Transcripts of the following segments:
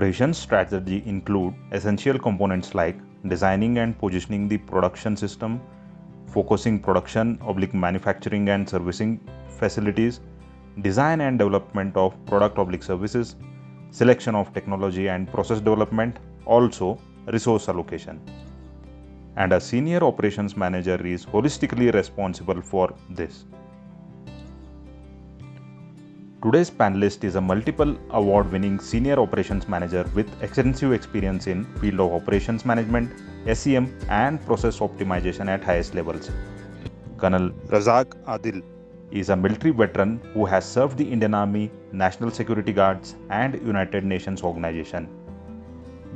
Operations strategy include essential components like designing and positioning the production system, focusing production/manufacturing and servicing facilities, design and development of product/services, selection of technology and process development, also resource allocation. And a senior operations manager is holistically responsible for this. Today's panelist is a multiple award-winning senior operations manager with extensive experience in field of operations management, SCM and process optimization at highest levels. Col Razzaque Adil is a military veteran who has served the Indian Army, National Security Guards and United Nations Organization.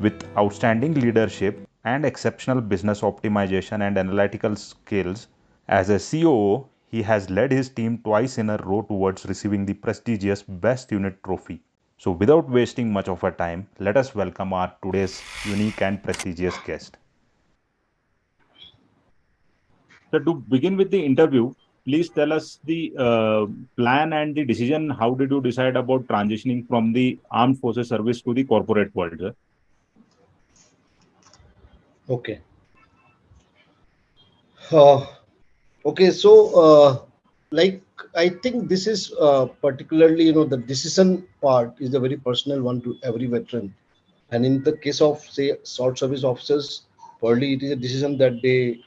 With outstanding leadership and exceptional business optimization and analytical skills, as a COO, he has led his team twice in a row towards receiving the prestigious Best Unit Trophy. So without wasting much of our time, let us welcome our today's unique and prestigious guest. So to begin with the interview, please tell us the plan and the decision. How did you decide about transitioning from the armed forces service to the corporate world, sir? Okay. Okay. So, like, I think this is particularly, the decision part is a very personal one to every veteran. And in the case of, say, short service officers, probably it is a decision that they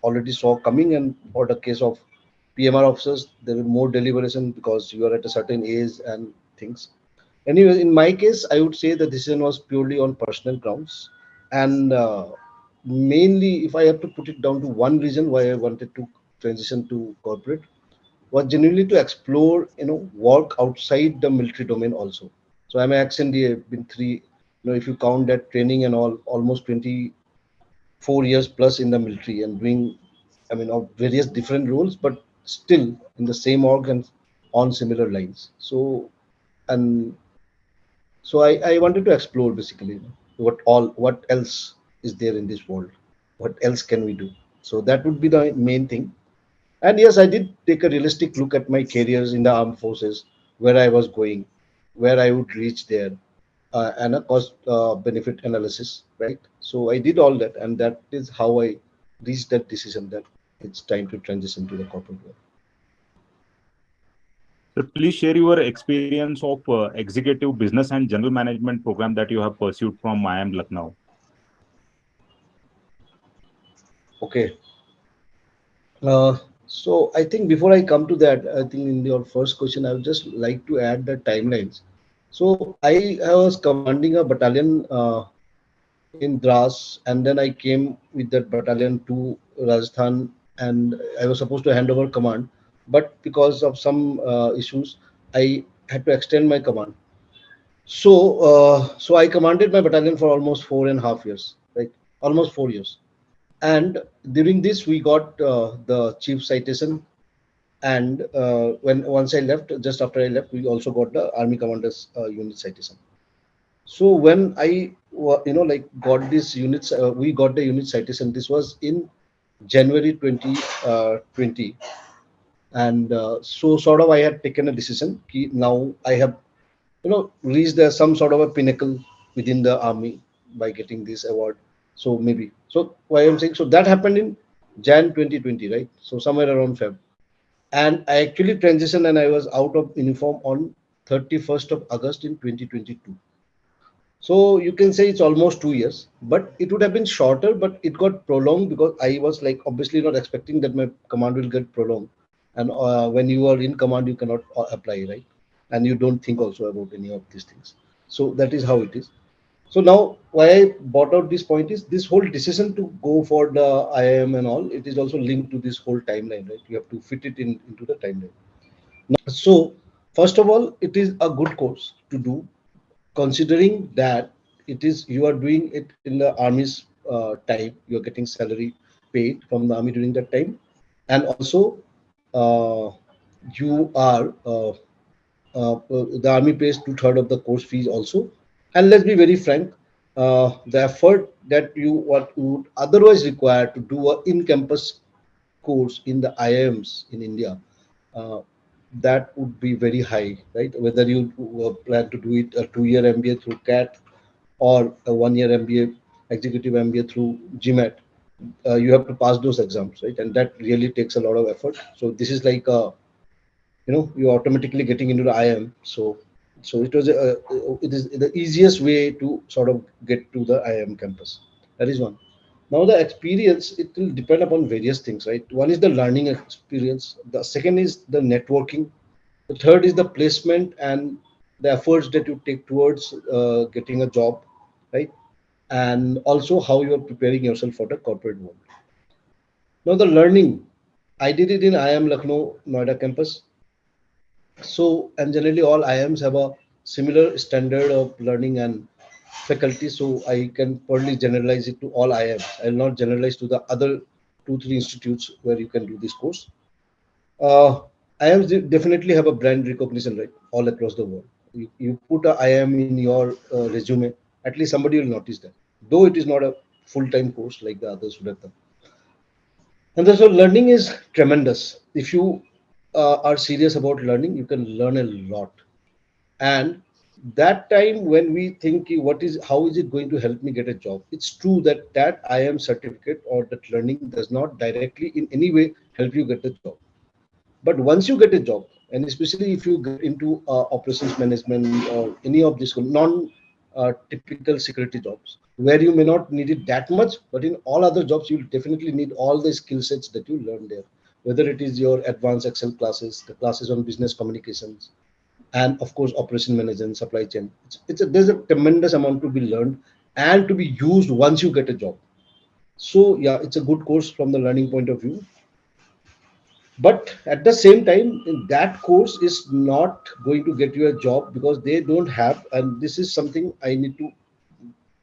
already saw coming. And for the case of PMR officers, there is more deliberation because you are at a certain age and things. Anyway, in my case, I would say the decision was purely on personal grounds. And mainly, if I have to put it down to one reason why I wanted to transition to corporate, was genuinely to explore, work outside the military domain also. So I'm actually been if you count that training and all, almost 24 years plus in the military and doing, of various different roles, but still in the same org and on similar lines. So, and so I wanted to explore basically what else is there in this world, what else can we do. So that would be the main thing. And yes, I did take a realistic look at my careers in the armed forces, where I was going, where I would reach there, and a cost benefit analysis, right? So I did all that, and that is how I reached that decision that it's time to transition to the corporate world. So please share your experience of executive business and general management program that you have pursued from IIM Lucknow. Okay. So I think before I come to that, I think in your first question, I would just like to add the timelines. So I was commanding a battalion in Dras, and then I came with that battalion to Rajasthan, and I was supposed to hand over command, but because of some issues, I had to extend my command. So I commanded my battalion for almost 4.5 years, right? Almost 4 years. And during this, we got the chief citation. And once I left, just after I left, we also got the Army Commander's unit citation. So when I, got these units, we got the unit citation. This was in January 2020. And so sort of I had taken a decision. Now I have, reached some sort of a pinnacle within the army by getting this award. So maybe, so why I'm saying, so that happened in Jan 2020, right? So somewhere around Feb. And I actually transitioned and I was out of uniform on 31st of August in 2022. So you can say it's almost 2 years, but it would have been shorter, but it got prolonged because I was like obviously not expecting that my command will get prolonged. And when you are in command, you cannot apply, right? And you don't think also about any of these things. So that is how it is. So now why I brought out this point is this whole decision to go for the IIM and all, it is also linked to this whole timeline, right? You have to fit it into the timeline. So first of all, it is a good course to do, considering that it is you are doing it in the army's time. You are getting salary paid from the army during that time, and also you are the army pays 2/3 of the course fees also. And let's be very frank, the effort that you what would otherwise require to do a in-campus course in the IIMs in India, uh, that would be very high, right? Whether you plan to do it a 2-year MBA through CAT or a 1-year MBA, executive MBA through GMAT, you have to pass those exams, right? And that really takes a lot of effort. So this is like you're automatically getting into the IIM. So it is the easiest way to sort of get to the IIM campus. That is one. Now the experience, it will depend upon various things, right? One is the learning experience. The second is the networking. The third is the placement and the efforts that you take towards getting a job, right? And also how you are preparing yourself for the corporate world. Now the learning, I did it in IIM Lucknow, Noida campus. So, and generally all IIMs have a similar standard of learning and faculty. So I can probably generalize it to all IIMs. I will not generalize to the other 2, 3 institutes where you can do this course. IIMs definitely have a brand recognition, right, all across the world. You put a IIM in your resume, at least somebody will notice that, though it is not a full-time course like the others would have done. And so learning is tremendous. If you are serious about learning, you can learn a lot. And that time when we think how is it going to help me get a job, it's true that IIM certificate or that learning does not directly in any way help you get a job. But once you get a job, and especially if you get into operations management or any of these non typical security jobs, where you may not need it that much, but in all other jobs, you definitely need all the skill sets that you learn there, whether it is your advanced Excel classes, the classes on business communications, and of course, operation management, supply chain. There's a tremendous amount to be learned and to be used once you get a job. So yeah, it's a good course from the learning point of view. But at the same time, that course is not going to get you a job because they don't have, and this is something I need to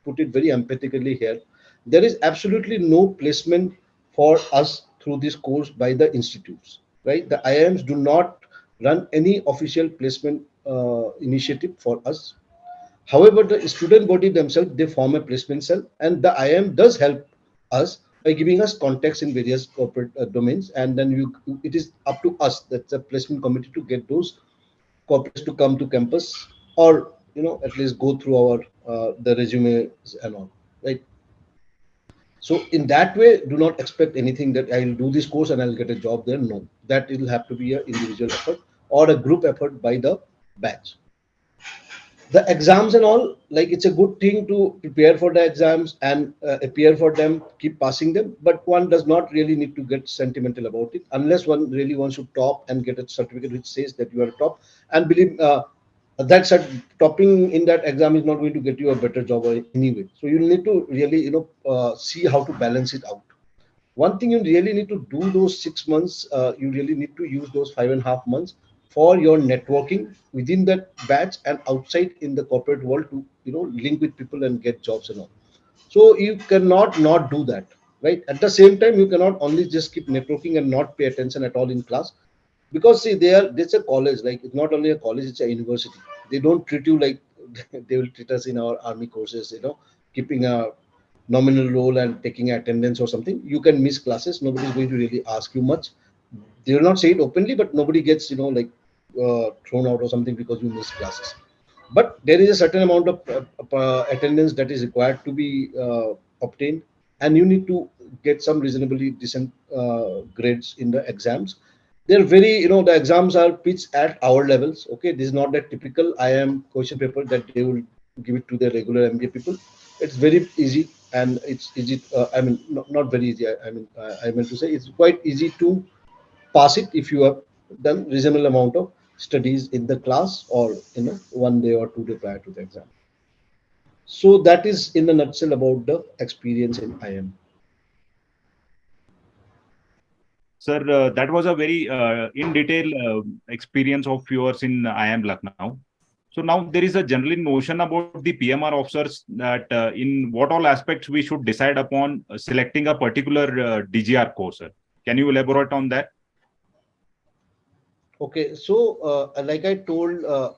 put it very empathetically here, there is absolutely no placement for us through this course by the institutes, right? The IIMs do not run any official placement initiative for us. However, the student body themselves, they form a placement cell, and the IIM does help us by giving us contacts in various corporate domains, and then it is up to us, that's a placement committee, to get those corporates to come to campus, or at least go through our the resumes and all, right? So in that way, do not expect anything that I'll do this course and I'll get a job there. No, that it will have to be an individual effort or a group effort by the batch. The exams and all, like, it's a good thing to prepare for the exams and appear for them, keep passing them, but one does not really need to get sentimental about it unless one really wants to top and get a certificate which says that you are top. And believe that topping in that exam is not going to get you a better job anyway. So you need to really see how to balance it out. One thing, you really need to do those 6 months, you really need to use those 5.5 months for your networking within that batch and outside in the corporate world to link with people and get jobs and all. So you cannot not do that, right? At the same time, you cannot only just keep networking and not pay attention at all in class, because see, this a college, like it's not only a college, it's a university. They don't treat you like they will treat us in our army courses, keeping a nominal role and taking attendance or something. You can miss classes, nobody's going to really ask you much. They will not say it openly, but nobody gets thrown out or something because you miss classes. But there is a certain amount of attendance that is required to be obtained, and you need to get some reasonably decent grades in the exams. They're very, the exams are pitched at our levels. Okay, this is not that typical IIM question paper that they will give it to the regular MBA people. It's very easy, and it's easy. I mean, not very easy. I meant to say it's quite easy to pass it if you have done reasonable amount of studies in the class, or 1 day or 2 day prior to the exam. So that is in a nutshell about the experience in IIM. Sir, that was a very in detail experience of yours in IIM Lucknow. So now there is a general notion about the PMR officers that in what all aspects we should decide upon selecting a particular DGR course. Can you elaborate on that? Okay, so like I told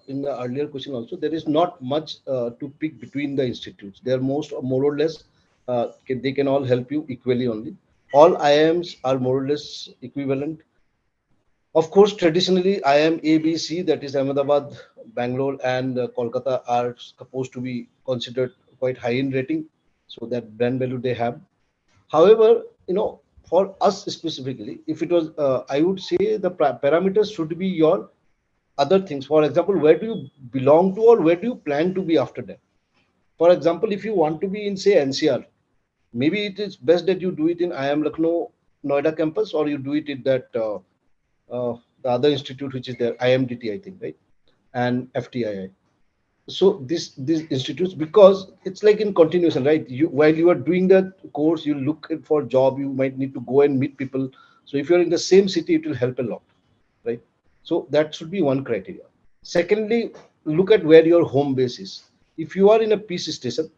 in the earlier question also, there is not much to pick between the institutes. They are more or less, they can all help you equally only. All IIMs are more or less equivalent. Of course, traditionally, IIM ABC, that is Ahmedabad, Bangalore, and Kolkata, are supposed to be considered quite high in rating, so that brand value they have. However, for us specifically, if it was, I would say the parameters should be your other things. For example, where do you belong to, or where do you plan to be after that? For example, if you want to be in, say, NCR, maybe it is best that you do it in IIM Lucknow, Noida campus, or you do it in that the other institute which is there, IMDT, I think, right, and FTII. So these institutes, because it's like in continuation, right? You, while you are doing that course, you look for job, you might need to go and meet people. So if you're in the same city, it will help a lot, right? So that should be one criteria. Secondly, look at where your home base is. If you are in a peace station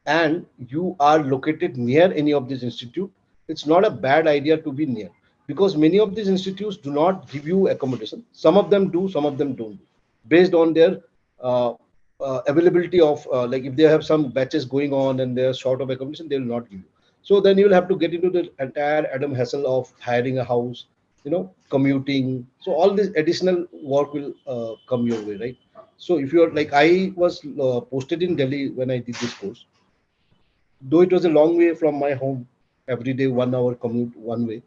and you are located near any of these institute, it's not a bad idea to be near, because many of these institutes do not give you accommodation. Some of them do, some of them don't, based on their uh, availability of, like if they have some batches going on and they are short of accommodation, they will not give you. So then you will have to get into the entire Adam hassle of hiring a house, commuting. So all this additional work will come your way, right? So if you're like, I was posted in Delhi when I did this course, though it was a long way from my home, every day 1 hour commute one way,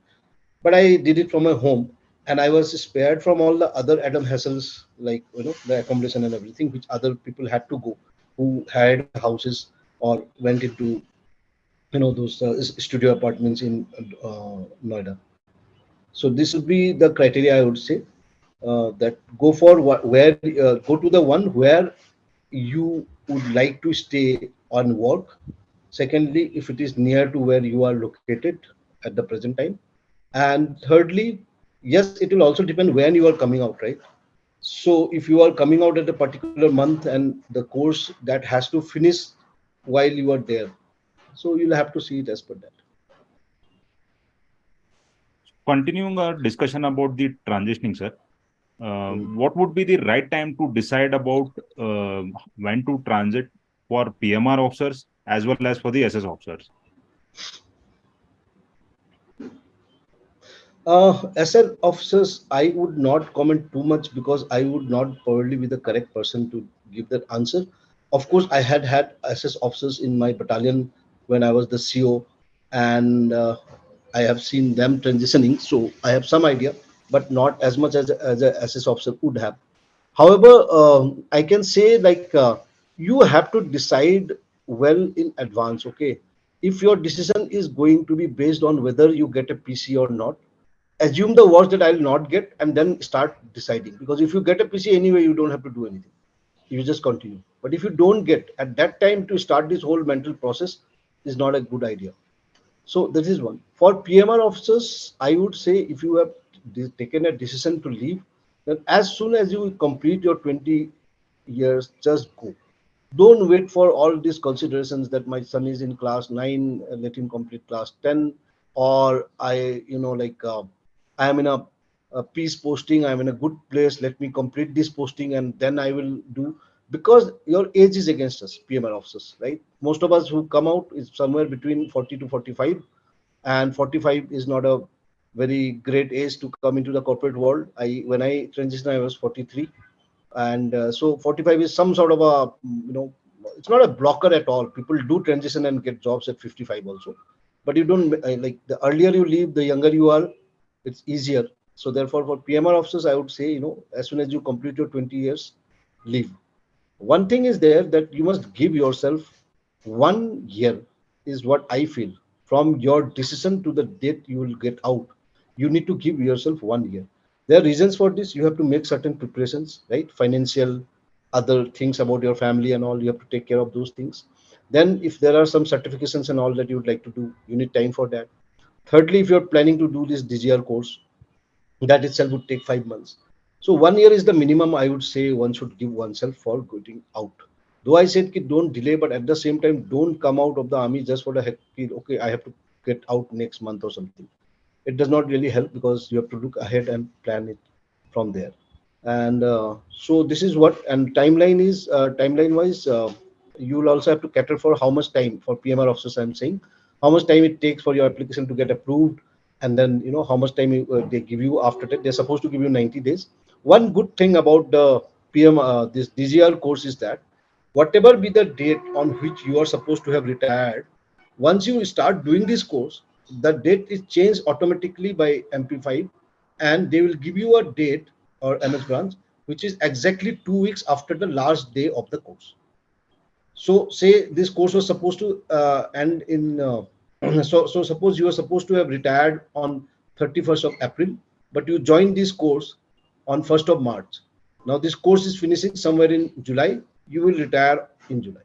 but I did it from my home, and I was spared from all the other Adam hassles, like the accommodation and everything which other people had to go, who had houses or went into those studio apartments in Noida. So this would be the criteria, I would say, that go for where go to the one where you would like to stay on work. Secondly, if it is near to where you are located at the present time. And thirdly, yes, it will also depend when you are coming out, right? So if you are coming out at a particular month and the course that has to finish while you are there, so you'll have to see it as per that. Continuing our discussion about the transitioning, sir, Mm. what would be the right time to decide about when to transit for PMR officers as well as for the SS officers? SL officers, I would not comment too much, because I would not probably be the correct person to give that answer. Of course, I had SS officers in my battalion when I was the CO, and I have seen them transitioning, so I have some idea, but not as much as a SS officer would have. However, I can say, like, you have to decide well in advance. Okay, if your decision is going to be based on whether you get a PC or not, assume the worst, that I'll not get, and then start deciding. Because if you get a PC anyway, you don't have to do anything. You just continue. But if you don't get, at that time to start this whole mental process is not a good idea. So this is one. For PMR officers, I would say, if you have taken a decision to leave, then as soon as you complete your 20 years, just go. Don't wait for all these considerations that my son is in class 9, let him complete class 10, or I am in a peace posting, I'm in a good place, let me complete this posting and then I will do. Because your age is against us, PMR officers, right? Most of us who come out is somewhere between 40 to 45, and 45 is not a very great age to come into the corporate world. When I transitioned, I was 43, and so 45 is some sort of a, it's not a blocker at all. People do transition and get jobs at 55 also, but you don't, like, the earlier you leave, the younger you are, it's easier. So therefore, for PMR officers, I would say, as soon as you complete your 20 years, leave. One thing is there, that you must give yourself 1 year, is what I feel. From your decision to the date you will get out, you need to give yourself 1 year. There are reasons for this. You have to make certain preparations, right? Financial, other things about your family and all, you have to take care of those things. Then if there are some certifications and all that you would like to do, you need time for that. Thirdly, if you're planning to do this DGR course, that itself would take 5 months. So 1 year is the minimum, I would say, one should give oneself for getting out. Though I said, don't delay, but at the same time, don't come out of the army just for the heck. Okay, I have to get out next month or something. It does not really help, because you have to look ahead and plan it from there. And so this is what, and timeline wise, you will also have to cater for how much time for PMR officers. I'm saying how much time it takes for your application to get approved, and then how much time they give you after that. They're supposed to give you 90 days. One good thing about the PM this DGR course is that whatever be the date on which you are supposed to have retired, once you start doing this course, the date is changed automatically by MP5, and they will give you a date or MS branch which is exactly 2 weeks after the last day of the course. So say this course was supposed to end in so suppose you are supposed to have retired on 31st of April, but you join this course on 1st of March. Now this course is finishing somewhere in July, you will retire in July.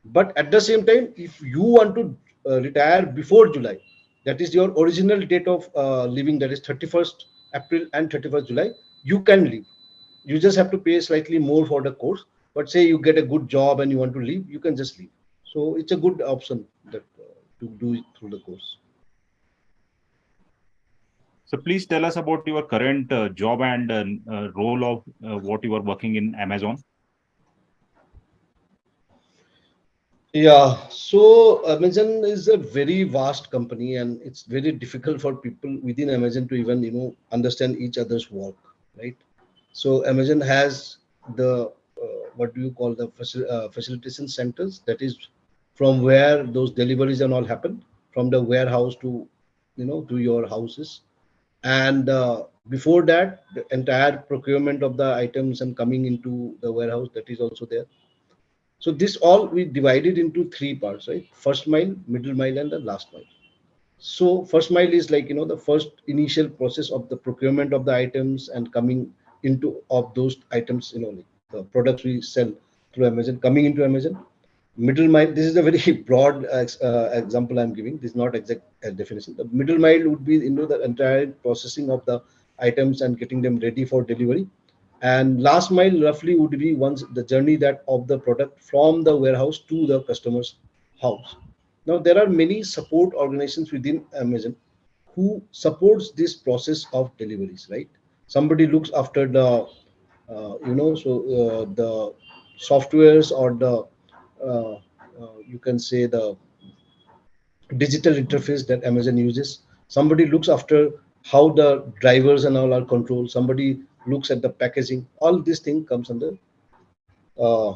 But at the same time, if you want to retire before July, that is your original date of leaving, that is 31st April and 31st July, you can leave. You just have to pay slightly more for the course. But say you get a good job and you want to leave, you can just leave. So it's a good option that to do it through the course. So please tell us about your current job and role of what you are working in Amazon. Yeah, so Amazon is a very vast company, and it's very difficult for people within Amazon to even understand each other's work, right? So Amazon has the what do you call the facilitation centers? That is from where those deliveries and all happen, from the warehouse to to your houses. And before that, the entire procurement of the items and coming into the warehouse, that is also there. So this all we divided into three parts, right? First mile, middle mile, and the last mile. So first mile is like the first initial process of the procurement of the items and coming into of those items, like the products we sell through Amazon, coming into Amazon. Middle mile, this is a very broad example I'm giving. This is not exact definition. The middle mile would be the entire processing of the items and getting them ready for delivery. And last mile roughly would be once the journey that of the product from the warehouse to the customer's house. Now there are many support organizations within Amazon who supports this process of deliveries, right? Somebody looks after the the softwares or the you can say the digital interface that Amazon uses. Somebody looks after how the drivers and all are controlled. Somebody looks at the packaging. All this thing comes under uh,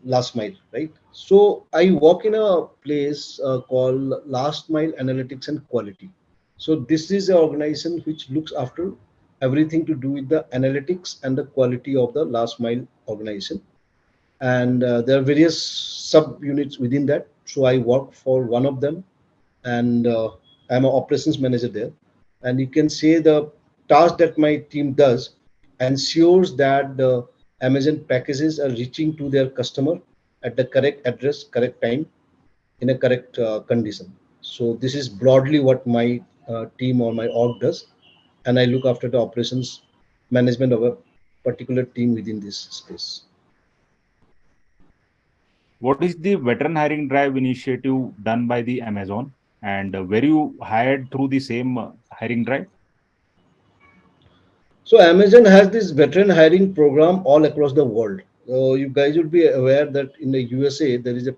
last mile, right? So I work in a place called Last Mile Analytics and Quality. So this is an organization which looks after everything to do with the analytics and the quality of the last mile organization. And there are various sub units within that. So I work for one of them, and I'm an operations manager there. And you can say the task that my team does ensures that the Amazon packages are reaching to their customer at the correct address, correct time, in a correct condition. So this is broadly what my team or my org does, and I look after the operations management of a particular team within this space. What is the veteran hiring drive initiative done by the Amazon, and were you hired through the same hiring drive? So Amazon has this veteran hiring program all across the world. So you guys would be aware that in the USA there is a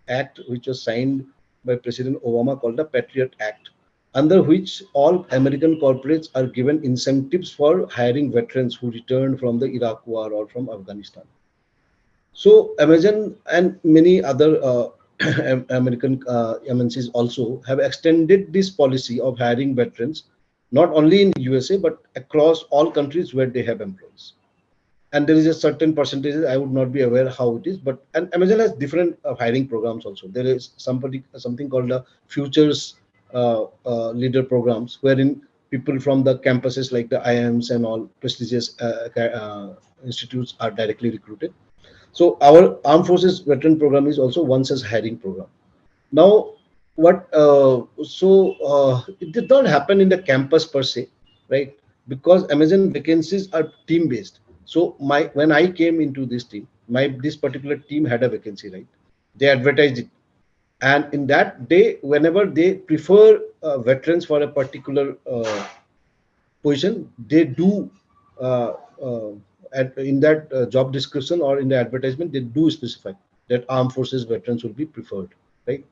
act which was signed by President Obama called the Patriot Act, under which all American corporates are given incentives for hiring veterans who returned from the Iraq War or from Afghanistan. So Amazon and many other American MNCs also have extended this policy of hiring veterans, not only in USA but across all countries where they have employees. And there is a certain percentage, I would not be aware how it is, but and Amazon has different hiring programs also. There is something called the Futures Leader programs, wherein people from the campuses like the IIMs and all prestigious institutes are directly recruited. So our Armed Forces Veteran Program is also one such hiring program. Now, it did not happen in the campus per se, right? Because Amazon vacancies are team based. So when I came into this team, this particular team had a vacancy, right? They advertised it, and in that day, whenever they prefer veterans for a particular position, they do uh, uh, in that job description or in the advertisement, they do specify that armed forces veterans will be preferred, right?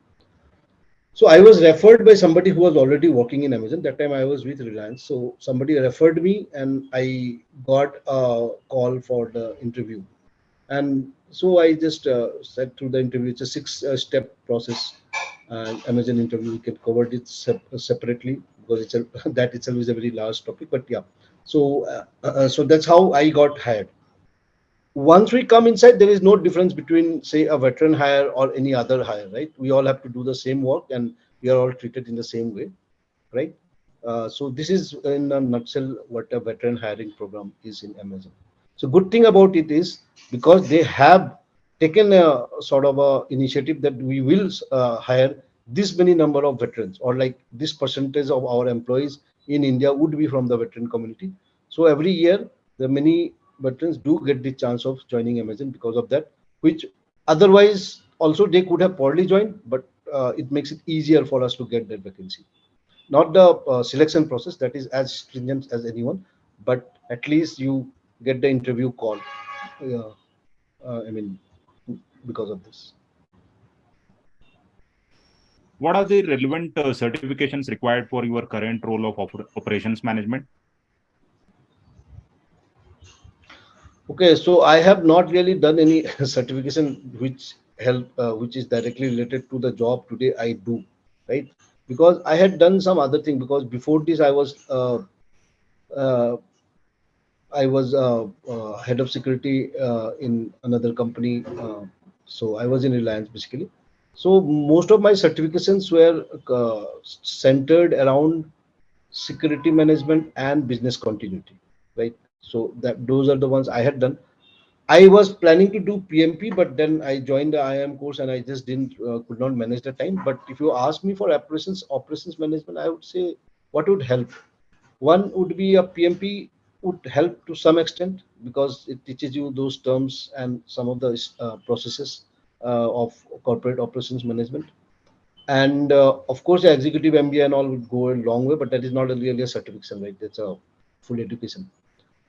So I was referred by somebody who was already working in Amazon. That time I was with Reliance. So somebody referred me and I got a call for the interview. And So I just said through the interview, it's a six-step process, and Amazon interview we can cover it separately because it's a, that itself is a very large topic. But yeah, so so that's how I got hired. Once we come inside, there is no difference between, say, a veteran hire or any other hire, right? We all have to do the same work, and we are all treated in the same way, right? So this is in a nutshell what a veteran hiring program is in Amazon. So good thing about it is because they have taken a sort of a initiative that we will hire this many number of veterans, or like this percentage of our employees in India would be from the veteran community. So every year the many veterans do get the chance of joining Amazon because of that, which otherwise also they could have probably joined, but it makes it easier for us to get that vacancy. Not the selection process that is as stringent as anyone, but at least you get the interview call. uh, I mean, because of this. What are the relevant certifications required for your current role of operations management? Okay, so I have not really done any certification which help, which is directly related to the job today I do, right? Because I had done some other thing, because before this uh, I was head of security in another company. So I was in Reliance basically. So most of my certifications were centered around security management and business continuity, right? So that those are the ones I had done. I was planning to do PMP, but then I joined the IIM course and I just didn't could not manage the time. But if you ask me for operations management, I would say what would help. One would be a PMP would help to some extent because it teaches you those terms and some of the processes of corporate operations management. And of course, the executive MBA and all would go a long way, but that is not really a certification, right? That's a full education.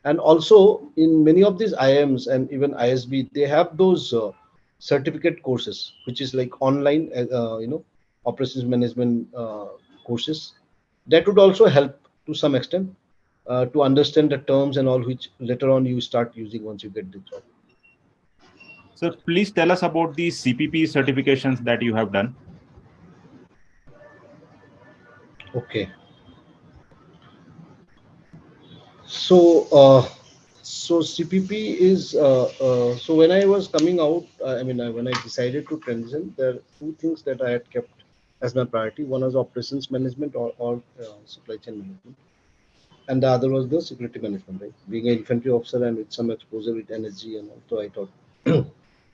And also in many of these IIMs and even ISB, they have those certificate courses, which is like online, operations management courses. That would also help to some extent to understand the terms and all, which later on you start using once you get the job. So please tell us about the CPP certifications that you have done. Okay. So, so CPP is so when I was coming out, when I decided to transition, there are two things that I had kept as my priority. One was operations management or supply chain management, and the other was the security management. Right, being an infantry officer and with some exposure with NSG, and also I thought,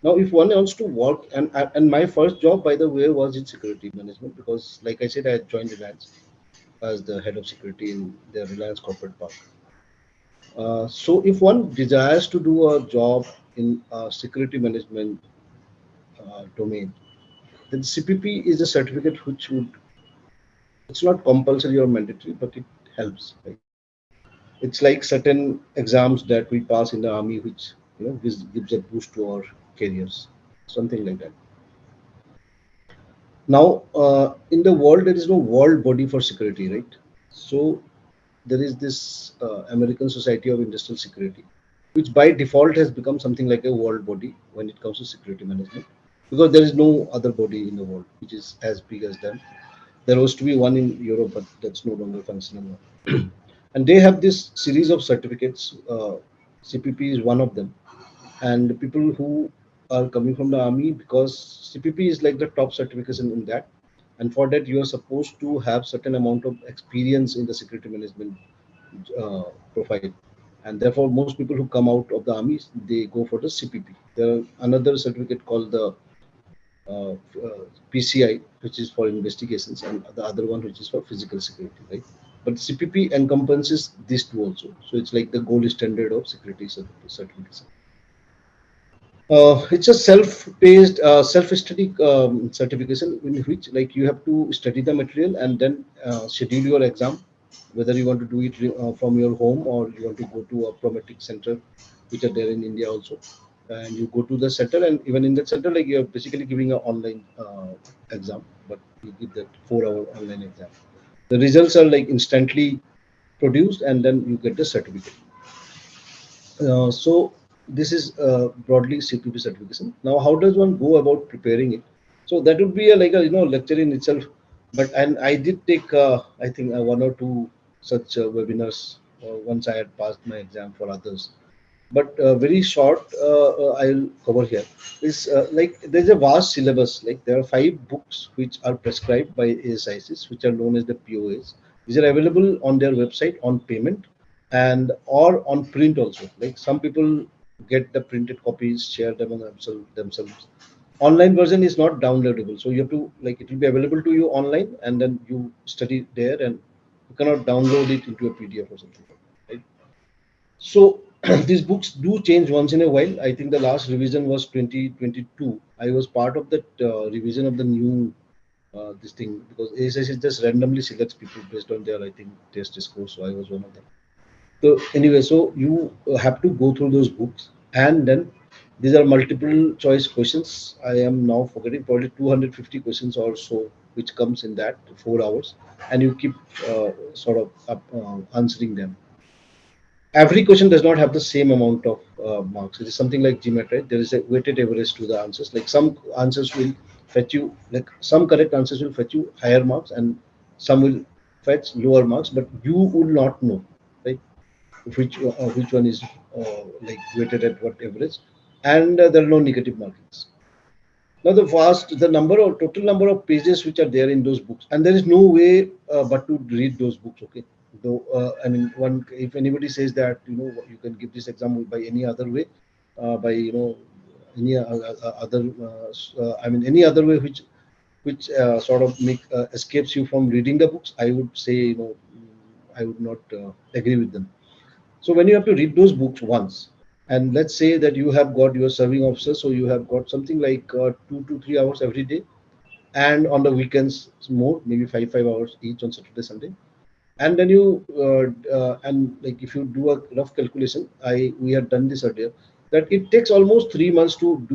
now if one wants to work, and my first job, by the way, was in security management because, like I said, I had joined Reliance as the head of security in the Reliance corporate park. So if one desires to do a job in security management domain, then CPP is a certificate which would, it's not compulsory or mandatory, but it helps. Right? It's like certain exams that we pass in the army, which gives a boost to our careers, something like that. Now, in the world, there is no world body for security, right? So there is this American Society of Industrial Security, which by default has become something like a world body when it comes to security management, because there is no other body in the world which is as big as them. There was to be one in Europe, but that's no longer functional now. And they have this series of certificates. CPP is one of them, and people who are coming from the army, because CPP is like the top certification in that, and for that you are supposed to have certain amount of experience in the security management uh, profile, and therefore most people who come out of the army, they go for the CPP. There are another certificate called the PCI, which is for investigations, and the other one which is for physical security, right? But CPP encompasses these two also, so it's like the gold standard of security certification. It's a self-paced, self-study certification in which, like, you have to study the material and then schedule your exam, whether you want to do it from your home or you want to go to a Prometric center, which are there in India also. And you go to the center, and even in that center, like, you're basically giving an online exam, but you give that 4-hour online exam. The results are like instantly produced, and then you get the certificate. So this is broadly CPP certification. Now, how does one go about preparing it? So that would be like a lecture in itself. But and I did take I think one or two such webinars once I had passed my exam for others. But very short, I'll cover here is like there's a vast syllabus. Like there are 5 books which are prescribed by ASICs, which are known as the POAs. These are available on their website on payment and or on print also. Like some people get the printed copies, share them on themselves. Online version is not downloadable, so you have to like it will be available to you online, and then you study there, and you cannot download it into a PDF or something, right? So these books do change once in a while. I think the last revision was 2022. I was part of that revision of the new this thing because ASIC just randomly selects people based on their I think test score. So I was one of them. So anyway, so you have to go through those books, and then these are multiple choice questions. I am now forgetting probably 250 questions or so, which comes in that 4 hours, and you keep sort of answering them. Every question does not have the same amount of marks. It is something like GMAT, right? There is a weighted average to the answers. Like some answers will fetch you, like some correct answers will fetch you higher marks, and some will fetch lower marks, but you will not know, right? Which one is like weighted at what average, and there are no negative markings. Now the number of total number of pages which are there in those books, and there is no way but to read those books. Okay, though I mean, one if anybody says that you can give this exam by any other way, by any other I mean any other way which sort of make escapes you from reading the books, I would say I would not agree with them. So when you have to read those books once, and let's say that you have got your serving officer, so you have got something like 2 to 3 hours every day, and on the weekends more, maybe five hours each on Saturday, Sunday, and then you and like if you do a rough calculation, we had done this earlier, that it takes almost 3 months to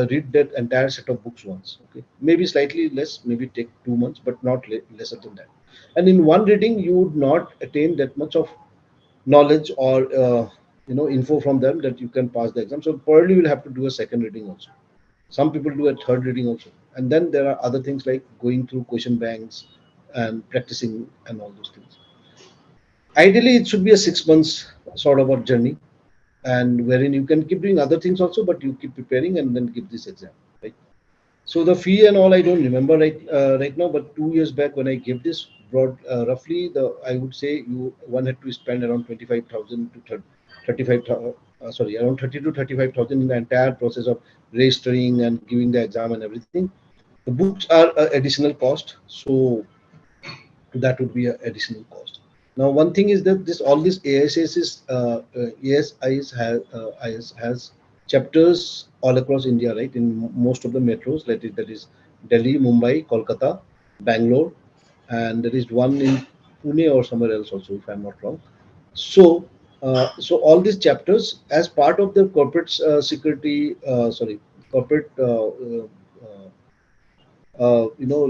read that entire set of books once. Okay, maybe slightly less, maybe take 2 months, but not lesser than that. And in one reading, you would not attain that much of knowledge or info from them that you can pass the exam. So probably we'll have to do a second reading also. Some people do a third reading also, and then there are other things like going through question banks and practicing and all those things. Ideally, it should be a 6 months sort of a journey, and wherein you can keep doing other things also, but you keep preparing and then give this exam, right? So the fee and all I don't remember right now, but 2 years back when I gave this, roughly I would say one had to spend around 25,000 to 35,000. Sorry, around 30 to 35,000 in the entire process of registering and giving the exam and everything. The books are additional cost, so that would be an additional cost. Now, one thing is that this all this ASIS is ASIS has chapters all across India, right? In most of the metros, that is Delhi, Mumbai, Kolkata, Bangalore, and there is one in Pune or somewhere else also, if I'm not wrong. So, so all these chapters, as part of the corporate corporate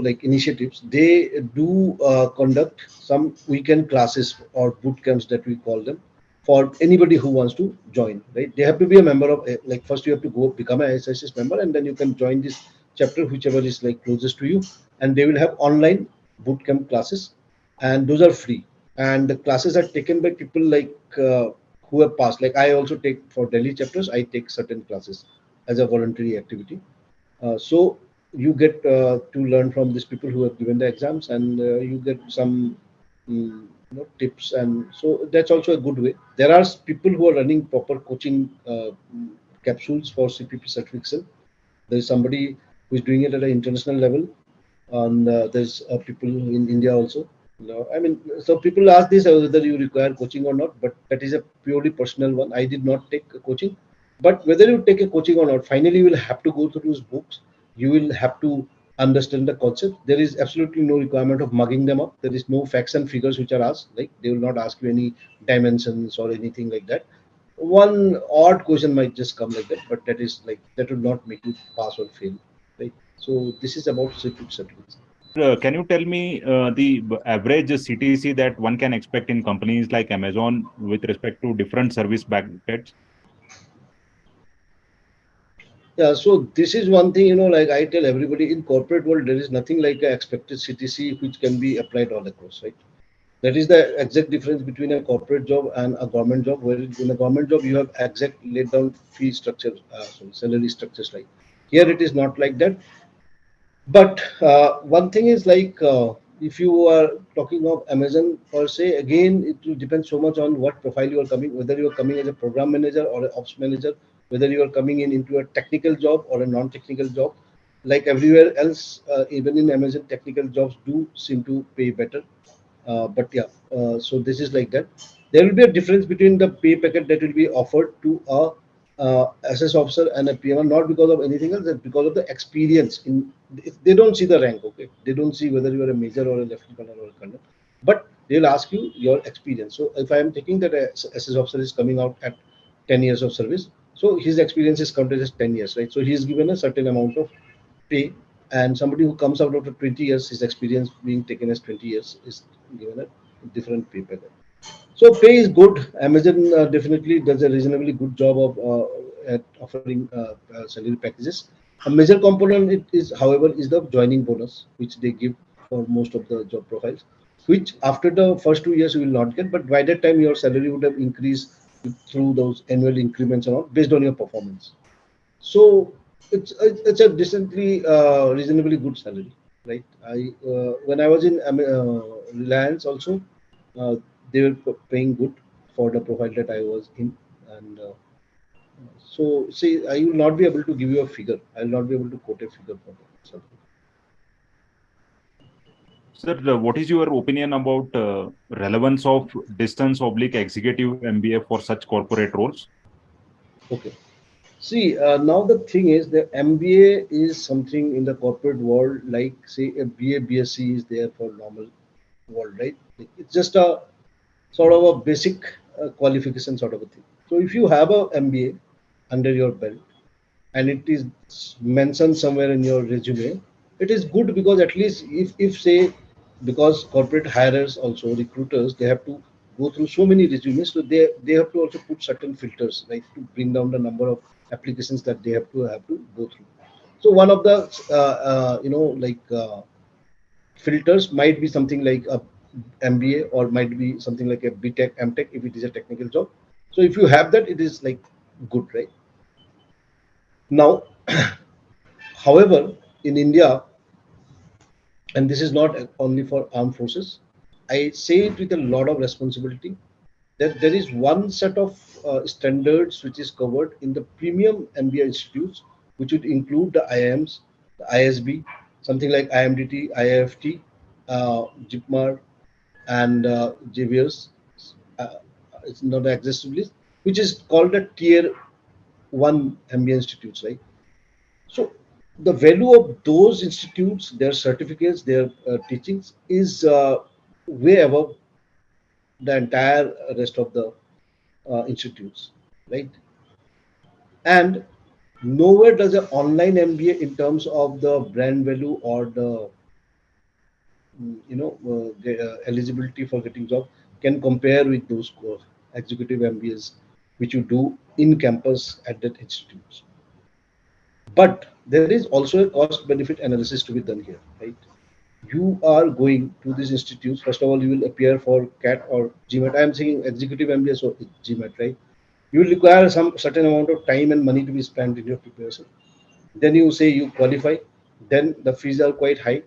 like initiatives, they do conduct some weekend classes or boot camps that we call them, for anybody who wants to join, right? They have to be a member of like first you have to go become an SIS member, and then you can join this chapter whichever is like closest to you, and they will have online boot camp classes, and those are free, and the classes are taken by people like who have passed. Like I also take for Delhi chapters, I take certain classes as a voluntary activity. So you get to learn from these people who have given the exams, and you get some tips, and so that's also a good way. There are people who are running proper coaching capsules for CPP certification. There is somebody who is doing it at an international level, and there's people in India also. I mean, so people ask this whether you require coaching or not, but that is a purely personal one. I did not take a coaching, but whether you take a coaching or not, finally you will have to go through those books. You will have to understand the concept. There is absolutely no requirement of mugging them up. There is no facts and figures which are asked. Like they will not ask you any dimensions or anything like that. One odd question might just come like that, but that is like that will not make you pass or fail, right? So this is about CPP certificates. Can you tell me the average CTC that one can expect in companies like Amazon with respect to different service buckets? Yeah, so this is one thing, like I tell everybody in corporate world, there is nothing like a expected CTC which can be applied all across, right? That is the exact difference between a corporate job and a government job, where in a government job you have exact laid down fee structure, sorry, salary structures. Like here, it is not like that. But one thing is like if you are talking of Amazon per se, again it will depend so much on what profile you are coming, whether you are coming as a program manager or an ops manager, whether you are coming in into a technical job or a non-technical job. Like everywhere else, even in Amazon, technical jobs do seem to pay better. But yeah, so this is like that. There will be a difference between the pay packet that will be offered to a SS officer and a PMR, not because of anything else, it's because of the experience. They don't see the rank, okay? They don't see whether you are a major or a lieutenant colonel or a colonel, but they'll ask you your experience. So if I am taking that a SS officer is coming out at 10 years of service, so his experience is counted as 10 years, right? So he is given a certain amount of pay, and somebody who comes out after 20 years, his experience being taken as 20 years is given a different pay packet. So pay is good. Amazon definitely does a reasonably good job of at offering salary packages. A major component it is, however, is the joining bonus, which they give for most of the job profiles, which after the first 2 years you will not get, but by that time your salary would have increased through those annual increments and all based on your performance. So it's a decently reasonably good salary, right? I when I was in Reliance also, uh, they were paying good for the profile that I was in, and so see, I will not be able to give you a figure. I will not be able to quote a figure for that. So, Sir, what is your opinion about relevance of distance oblique executive MBA for such corporate roles? okay. See, now the thing is the MBA is something in the corporate world, like say a BA, BSc is there for normal world, right? It's just a sort of a basic qualification sort of a thing. So if you have a MBA under your belt and it is mentioned somewhere in your resume, it is good because at least if say, because corporate hirers also recruiters, they have to go through so many resumes, so they have to also put certain filters, right, to bring down the number of applications that they have to go through. So one of the filters might be something like a MBA, or might be something like a BTech, MTech if it is a technical job. So if you have that, it is like good, right? Now, however, in India, and this is not only for armed forces, I say it with a lot of responsibility that there is one set of standards which is covered in the premium MBA institutes, which would include the IIMs, the ISB, something like IMDT, IIFT, JIPMAR, and JVS. Uh, it's not the exhaustive list, which is called a tier one MBA institutes, right? So the value of those institutes, their certificates, their teachings is way above the entire rest of the institutes, right? And nowhere does an online MBA in terms of the brand value or the eligibility for getting job can compare with those executive MBAs which you do in campus at that institutes. But there is also a cost benefit analysis to be done here, right? You are going to these institutes. First of all, you will appear for CAT or GMAT. I am saying executive MBA, so it's GMAT, right? You will require some certain amount of time and money to be spent in your preparation. Then you say you qualify. Then the fees are quite high.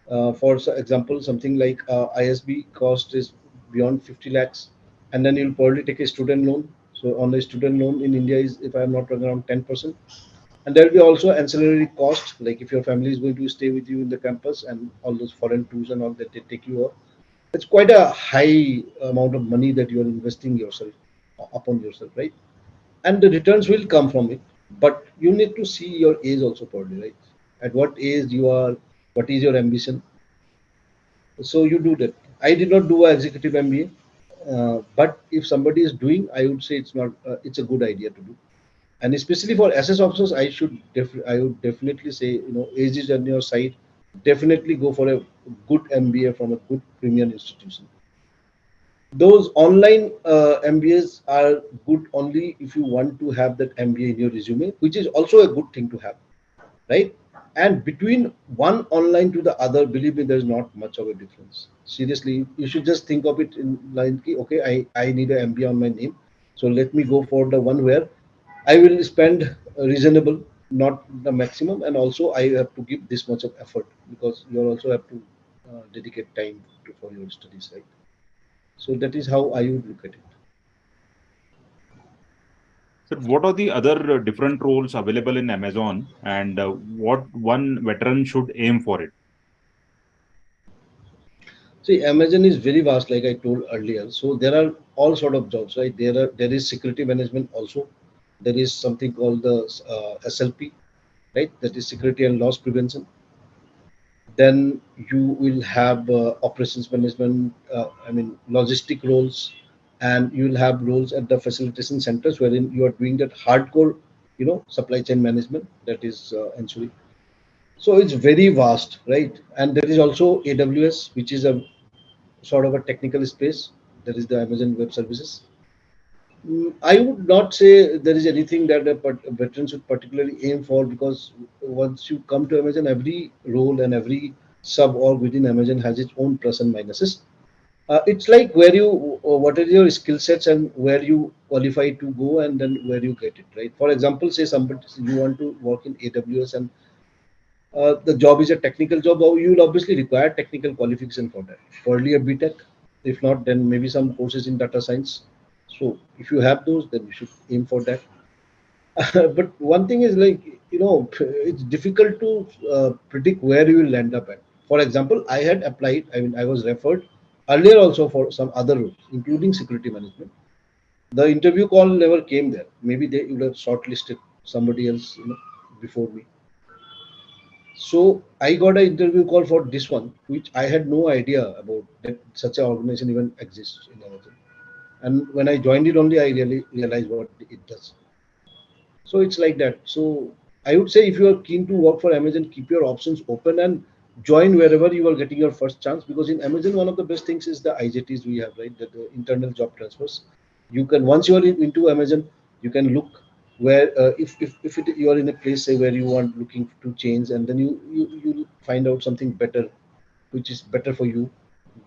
For example, something like ISB cost is beyond 50 lakhs, and then you'll probably take a student loan. So on the student loan in India is, if I'm not wrong, around 10%. And there will be also ancillary cost, like if your family is going to stay with you in the campus and all those foreign tours and all that they take you up. It's quite a high amount of money that you are investing yourself upon yourself, right? And the returns will come from it, but you need to see your age also probably, right? At what age you are, what is your ambition, so you do that. I did not do an executive MBA, but if somebody is doing, I would say it's not it's a good idea to do. And especially for SS officers, I would definitely say, age is on your side. Definitely go for a good MBA from a good premium institution. Those online MBAs are good only if you want to have that MBA in your resume, which is also a good thing to have, right? And between one online to the other, believe me, there's not much of a difference. Seriously, you should just think of it in line, okay, I need an MBA on my name. So let me go for the one where I will spend reasonable, not the maximum, and also I have to give this much of effort because you also have to dedicate time for your studies, right? So that is how I would look at it. So what are the other different roles available in Amazon, and what one veteran should aim for it? See, Amazon is very vast, like I told earlier. So there are all sort of jobs, right? There is security management also. There is something called the SLP, right? That is security and loss prevention. Then you will have operations management, I mean logistic roles, and you will have roles at the facilitation centers wherein you are doing that hardcore, supply chain management. That is ensuring. So it's very vast, right? And there is also AWS, which is a sort of a technical space. That is the Amazon Web Services. I would not say there is anything that a veteran should particularly aim for, because once you come to Amazon, every role and every sub org within Amazon has its own plus and minuses. It's like where you, what are your skill sets and where you qualify to go, and then where you get it, right? For example, say somebody, you want to work in AWS, and the job is a technical job, or you will obviously require technical qualification for that. Probably a BTech. If not, then maybe some courses in data science. So if you have those, then you should aim for that. But one thing is, like, it's difficult to predict where you will end up at. For example, I had applied, I mean, I was referred earlier also for some other roles, including security management. The interview call never came there. Maybe they would have shortlisted somebody else, before me. So I got an interview call for this one, which I had no idea about that such an organization even exists in Amazon. And when I joined it only, I really realized what it does. So it's like that. So I would say if you are keen to work for Amazon, keep your options open and join wherever you are getting your first chance. Because in Amazon, one of the best things is the IJTs we have, right? The internal job transfers. You can, once you are into Amazon, you can look where, you are in a place, say, where you want looking to change, and then you find out something better, which is better for you.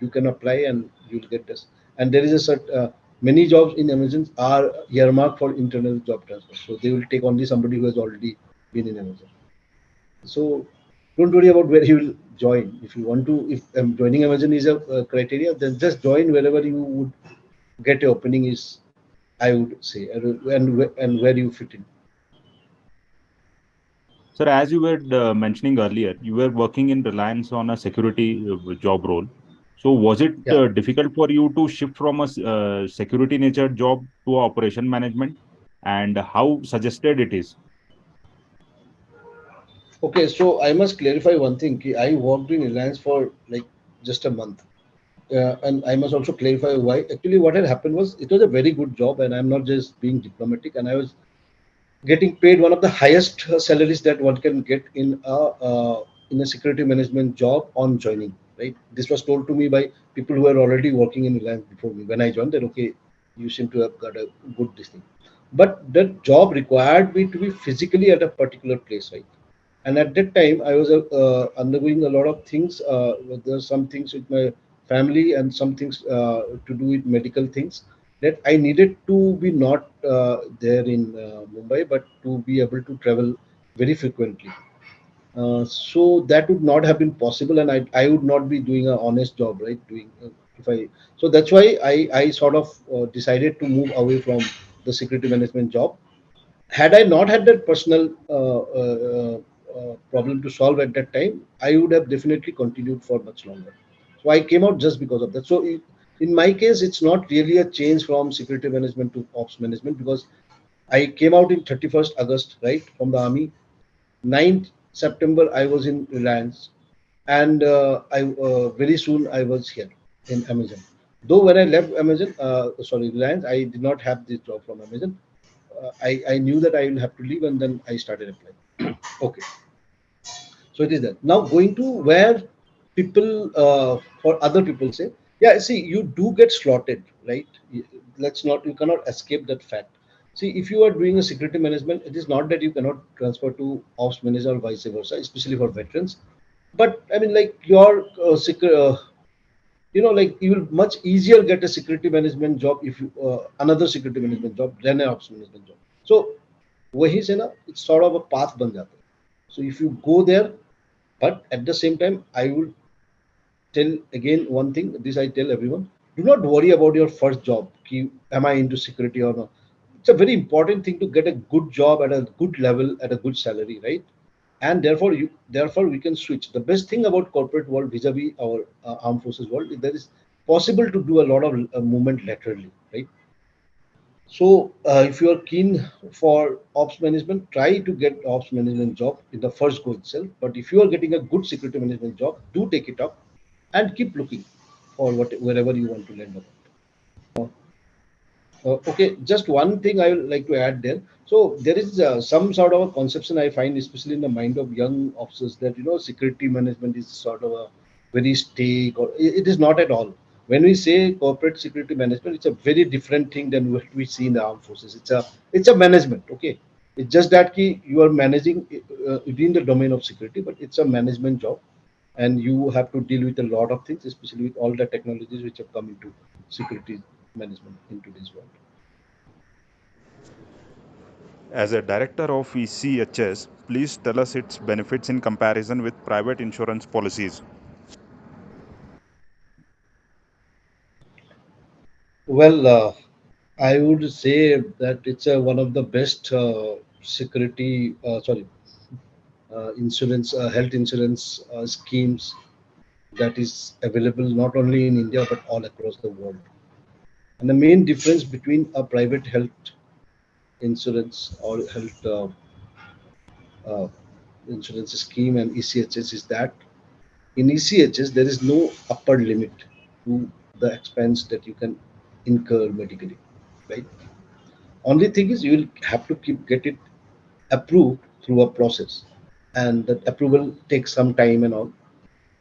You can apply and you'll get this. And there is a many jobs in Amazon are earmarked for internal job transfer, so they will take only somebody who has already been in Amazon. So don't worry about where you will join. If you want to, if joining Amazon is a criteria, then just join wherever you would get a opening is, I would say, and where you fit in. Sir, as you were mentioning earlier, you were working in Reliance on a security job role. So was it Yeah. difficult for you to shift from a security nature job to operation management, and how suggested it is? Okay, so I must clarify one thing. I worked in Reliance for like just a month. And I must also clarify why. Actually, what had happened was it was a very good job, and I'm not just being diplomatic. And I was getting paid one of the highest salaries that one can get in a security management job on joining. Right. This was told to me by people who were already working in Reliance before me. When I joined, that okay, you seem to have got a good this thing. But that job required me to be physically at a particular place, right? And at that time, I was undergoing a lot of things. There's some things with my family and some things to do with medical things that I needed to be not there in Mumbai, but to be able to travel very frequently. So that would not have been possible, and I would not be doing an honest job, right? Doing if I So that's why I sort of decided to move away from the security management job. Had I not had that personal problem to solve at that time, I would have definitely continued for much longer. So I came out just because of that. So in my case, it's not really a change from security management to ops management, because I came out in 31st August, right, from the army. 9th September, I was in Reliance, and I very soon I was here in Amazon. Though when I left Amazon, sorry, Reliance, I did not have this job from Amazon. I knew that I will have to leave, and then I started applying. Okay, so it is that. Now going to where people, for other people say, Yeah, see, you do get slotted, right? You cannot escape that fact. See, if you are doing a security management, it is not that you cannot transfer to ops manager or vice versa, especially for veterans. But I mean, like your like you will much easier get a security management job if you another security management job than an ops management job. So वही से ना, it's sort of a path बन जाता है. So if you go there, but at the same time, I will tell again one thing. This I tell everyone: do not worry about your first job. Am I into security or not? It's a very important thing to get a good job at a good level at a good salary, right? And therefore we can switch. The best thing about corporate world vis-a-vis our armed forces world is that it's possible to do a lot of movement laterally, right? So if you are keen for ops management, try to get ops management job in the first go itself. But if you are getting a good security management job, do take it up and keep looking for wherever you want to land up. Okay, just one thing I would like to add there. So there is some sort of a conception I find, especially in the mind of young officers, that security management is sort of a very stake, or it is not at all. When we say corporate security management, it's a very different thing than what we see in the armed forces. It's a management. Okay, it's just that you are managing within the domain of security, but it's a management job, and you have to deal with a lot of things, especially with all the technologies which have come into security management in today's world. As a director of ECHS, please tell us its benefits in comparison with private insurance policies. Well, I would say that it's one of the best health insurance schemes that is available not only in India but all across the world. And the main difference between a private health insurance or health uh, insurance scheme and ECHS is that in ECHS there is no upper limit to the expense that you can incur medically, right? Only thing is you will have to get it approved through a process, and that approval takes some time and all.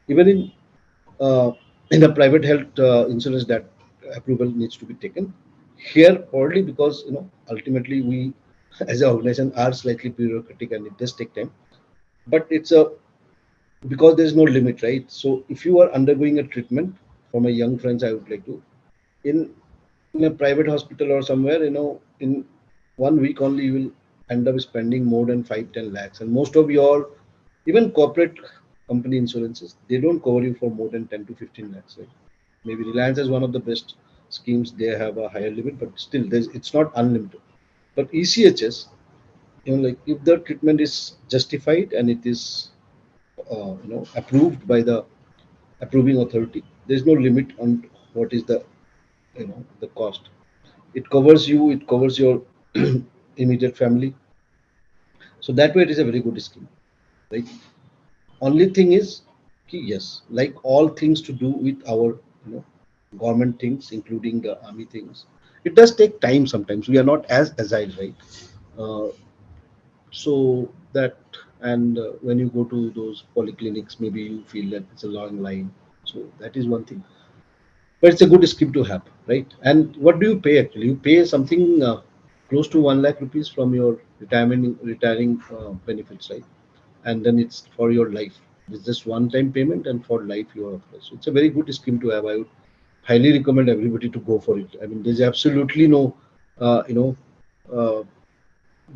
Even uh, in a private health insurance, that approval needs to be taken. Here, only because ultimately we as an organization are slightly bureaucratic and it does take time. But it's a because there is no limit, right? So if you are undergoing a treatment, for my young friends, I would like to in in a private hospital or somewhere, in 1 week only you will end up spending more than 5-10 lakhs, and most of your even corporate company insurances, they don't cover you for more than 10 to 15 lakhs, right? Maybe Reliance is one of the best schemes, they have a higher limit, but still it's not unlimited. But ECHS, like if the treatment is justified and it is approved by the approving authority, there's no limit on what is the cost. It covers you, it covers your immediate family. So that way it is a very good scheme, right? Only thing is, yes, like all things to do with our government things, including the army things, it does take time. Sometimes we are not as agile, right? uh, so that, and when you go to those polyclinics, maybe you feel that it's a long line. So that is one thing, but it's a good scheme to have, right? And what do you pay actually? You pay something close to 1 lakh rupees from your retiring benefits, right? And then it's for your life. It's just one time payment, and for life you are authorized. So it's a very good scheme to have. I would highly recommend everybody to go for it. I mean, there's absolutely no uh, you know uh,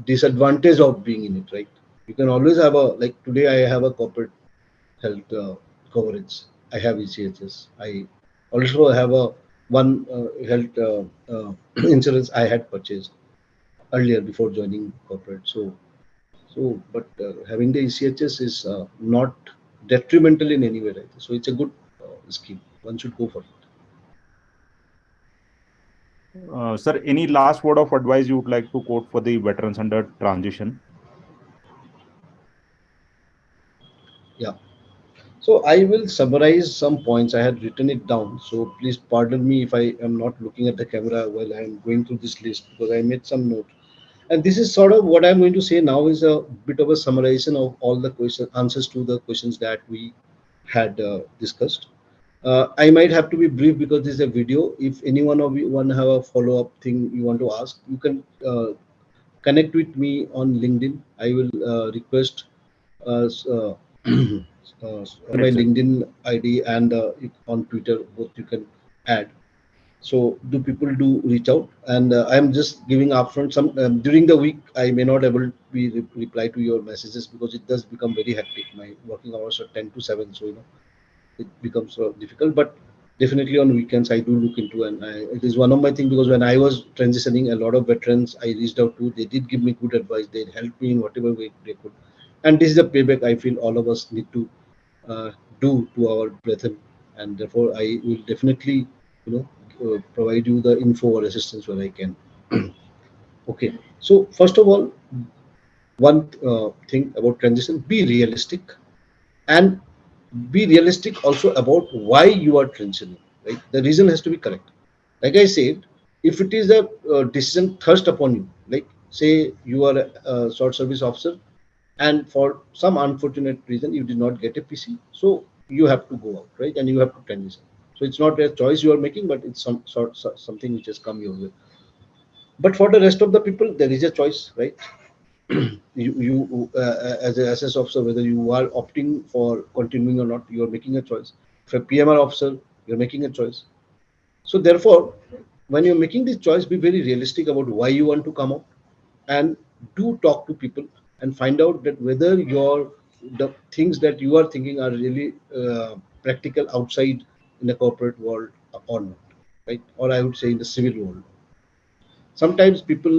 disadvantage of being in it, right? You can always have a, like today I have a corporate health coverage. I have ECHS. I also have a one health insurance I had purchased earlier before joining corporate. But having the ECHS is not detrimental in any way, right? So it's a good scheme. One should go for it. Sir, any last word of advice you would like to quote for the veterans under transition? Yeah. So I will summarize some points. I had written it down. So please pardon me if I am not looking at the camera while I am going through this list, because I made some note. And this is sort of what I'm going to say now is a bit of a summarization of all the answers to the questions that we had discussed. I might have to be brief because this is a video. If any one of you want to have a follow-up thing you want to ask, you can connect with me on LinkedIn. I will request my LinkedIn ID and on Twitter, both you can add. So do people do reach out, and I'm just giving upfront some during the week I may not able to be reply to your messages because it does become very hectic. My working hours are 10 to 7, so it becomes difficult. But definitely on weekends I do look into, and it is one of my things because when I was transitioning, a lot of veterans I reached out to, they did give me good advice, they helped me in whatever way they could, and this is the payback I feel all of us need to uh, do to our brethren, and therefore I will definitely provide you the info or assistance where I can. Okay, so first of all, one thing about transition: be realistic, and be realistic also about why you are transitioning. Right, the reason has to be correct. Like I said, if it is a decision thrust upon you, like say you are a short service officer, and for some unfortunate reason you did not get a PC, so you have to go out, right, and you have to transition. So it's not a choice you are making, but it's something which has come your way. But for the rest of the people, there is a choice, right? You as a SS officer, whether you are opting for continuing or not, you are making a choice. For PMR officer, you're making a choice. So therefore, when you're making this choice, be very realistic about why you want to come out, and do talk to people and find out that whether the things that you are thinking are really practical outside in the corporate world or not, right? Or I would say in the civil world. Sometimes people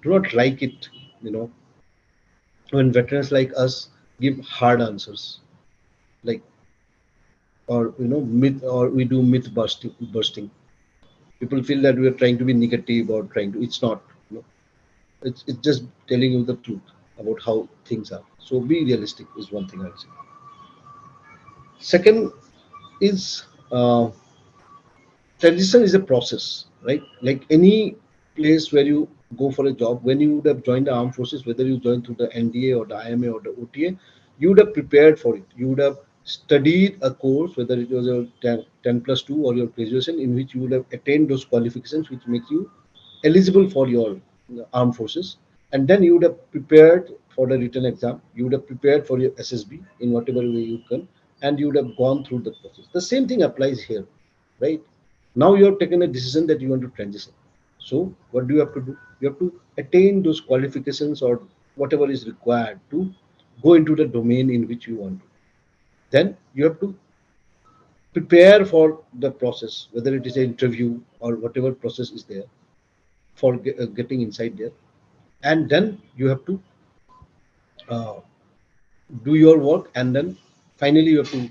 do not like it, you know, when veterans like us give hard answers, like, or myth, or we do myth bursting. People feel that we are trying to be negative or trying to. It's not. It's just telling you the truth about how things are. So be realistic is one thing I would say. Second is transition is a process, right? Like any place where you go for a job, when you would have joined the armed forces, whether you joined through the NDA or the IMA or the OTA, you would have prepared for it. You would have studied a course, whether it was your 10 plus 2 or your graduation, in which you would have attained those qualifications which make you eligible for your armed forces. And then you would have prepared for the written exam, you would have prepared for your SSB in whatever way you can, and you would have gone through the process. The same thing applies here, right? Now you have taken a decision that you want to transition. So what do you have to do? You have to attain those qualifications or whatever is required to go into the domain in which you want to. Then you have to prepare for the process, whether it is an interview or whatever process is there for getting inside there. And then you have to uh, do your work, and then finally you have to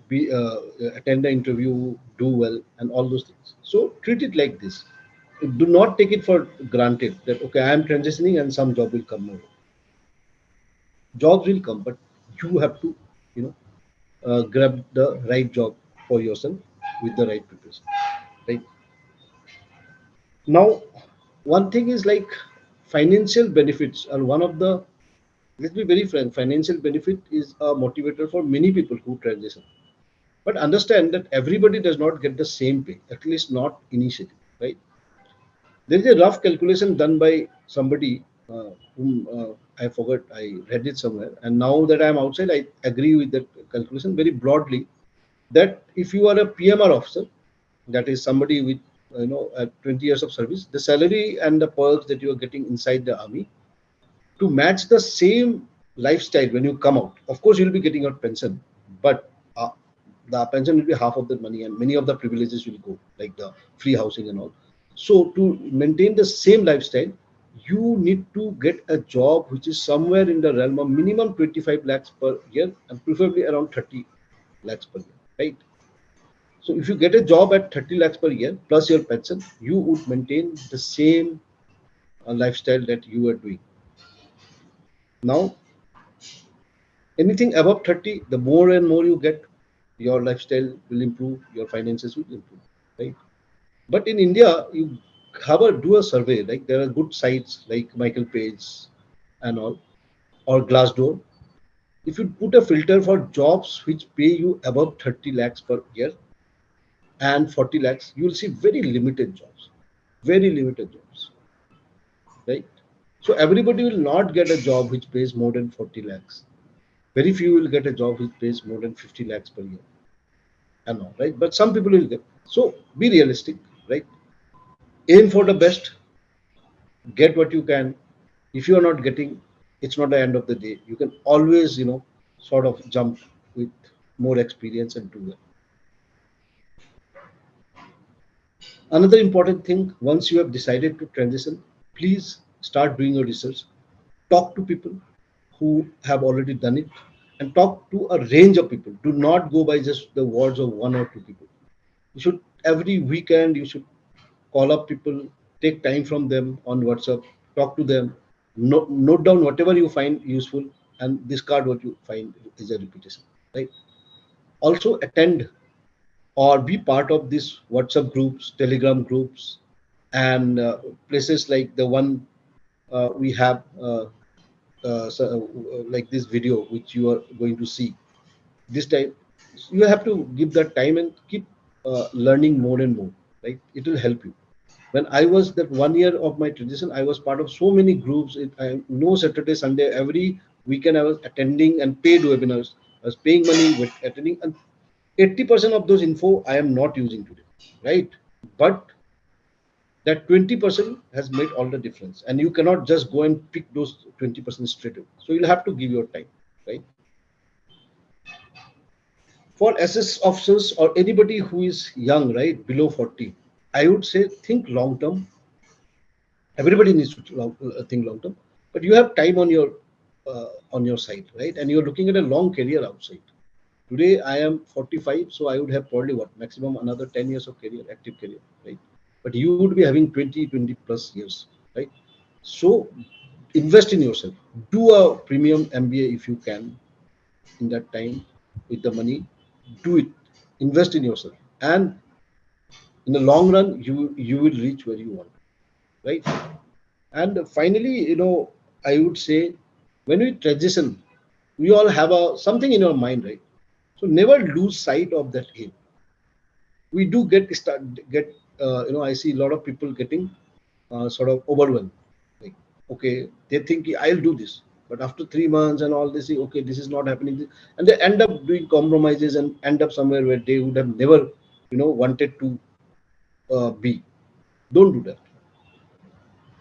be attend the interview, do well, and all those things. So treat it like this. Do not take it for granted that okay, I am transitioning and some job will come over. Jobs will come, but you have to, you know, grab the right job for yourself with the right preparation. Right now, one thing is like financial benefits are one of the. Let's be very frank. Financial benefit is a motivator for many people who transition. But understand that everybody does not get the same pay, at least not initially, right? There is a rough calculation done by somebody whom I forgot, I read it somewhere. And now that I'm outside, I agree with that calculation very broadly that if you are a PMR officer, that is somebody with 20 years of service, the salary and the perks that you are getting inside the army to match the same lifestyle when you come out. Of course, you'll be getting your pension, but the pension will be half of that money, and many of the privileges will go, like the free housing and all. So to maintain the same lifestyle, you need to get a job which is somewhere in the realm of minimum 25 lakhs per year and preferably around 30 lakhs per year, right? So if you get a job at 30 lakhs per year plus your pension, you would maintain the same lifestyle that you are doing. Now, anything above 30, the more and more you get, your lifestyle will improve, your finances will improve, right? But in India, you do a survey, like there are good sites like Michael Page and all, or Glassdoor. If you put a filter for jobs which pay you above 30 lakhs per year and 40 lakhs, you will see very limited jobs, right? So everybody will not get a job which pays more than 40 lakhs. Very few will get a job which pays more than 50 lakhs per year. I know, right? But some people will get. So be realistic, right? Aim for the best, get what you can. If you are not getting, it's not the end of the day. You can always, sort of jump with more experience and do well. Another important thing, once you have decided to transition, please start doing your research. Talk to people who have already done it and talk to a range of people. Do not go by just the words of one or two people. You should, every weekend, you should call up people, take time from them on WhatsApp, talk to them, note down whatever you find useful and discard what you find is a repetition, right? Also attend or be part of these WhatsApp groups, Telegram groups, and places like the one we have, like this video which you are going to see. This time, you have to give that time and keep learning more and more, right? It will help you. When I was that 1 year of my transition, I was part of so many groups. No Saturday, Sunday, every weekend I was attending and paid webinars. I was paying money with attending, and 80% of those info I am not using today, right? But that 20% has made all the difference, and you cannot just go and pick those 20% straight away. So you'll have to give your time, right? For SS officers or anybody who is young, right, below 40, I would say think long term. Everybody needs to think long term, but you have time on your side, right? And you're looking at a long career outside. Today I am 45, so I would have probably what maximum another 10 years of career, active career, right? But you would be having 20 plus years, right? So invest in yourself. Do a premium MBA if you can in that time with the money. Do it. Invest in yourself, and in the long run, you will reach where you want, right? And finally, I would say when we transition, we all have something in our mind, right? So never lose sight of that aim. We do I see a lot of people getting sort of overwhelmed. Like, okay, they think I'll do this, but after 3 months and all, they say, okay, this is not happening, and they end up doing compromises and end up somewhere where they would have never, wanted to be. Don't do that.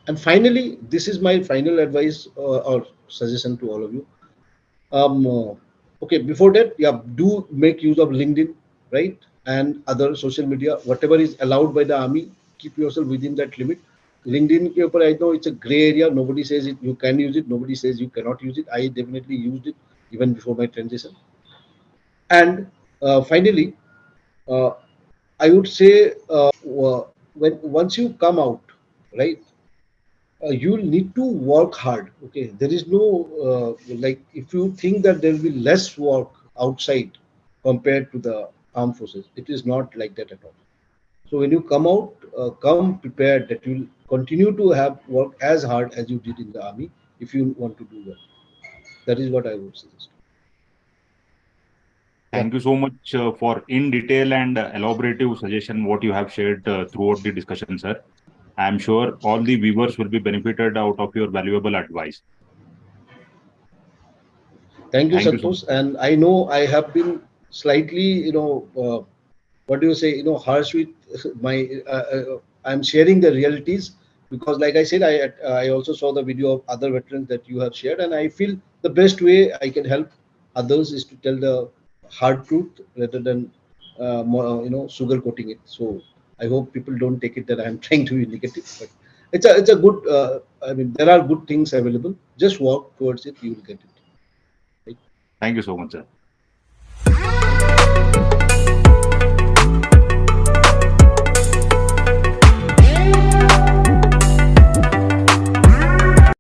And finally, this is my final advice or suggestion to all of you. Okay, before that, yeah, do make use of LinkedIn, right? And other social media, whatever is allowed by the army, keep yourself within that limit. LinkedIn, I know it's a gray area. Nobody says it, you can use it. Nobody says you cannot use it. I definitely used it even before my transition. And finally, I would say once you come out, right? You'll need to work hard. Okay, there is no like, if you think that there will be less work outside compared to the armed forces, it is not like that at all. So when you come out, come prepared that you will continue to have work as hard as you did in the army if you want to do well. That is what I would suggest. Thank you so much for in detail and elaborative suggestion what you have shared throughout the discussion, sir. I am sure all the viewers will be benefited out of your valuable advice. Thank you, Thank you so much. Santosh. And I know I have been slightly, what do you say, harsh with my. I'm sharing the realities because, like I said, I also saw the video of other veterans that you have shared, and I feel the best way I can help others is to tell the hard truth rather than sugarcoating it. So I hope people don't take it that I'm trying to be negative, but it's a good. I mean, there are good things available. Just work towards it, you will get it. Thank you so much, sir.